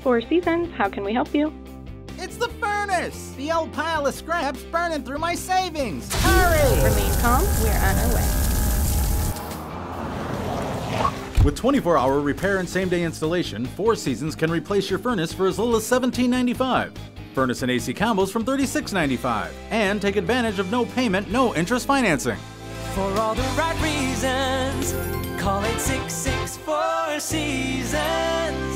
Four Seasons, how can we help you? It's the furnace! The old pile of scraps burning through my savings! Hurry! Remain calm, we're on our way. With 24-hour repair and same-day installation, Four Seasons can replace your furnace for as little as $17.95. Furnace and AC combos from $36.95. And take advantage of no payment, no interest financing. For all the right reasons, call 866 Four Seasons.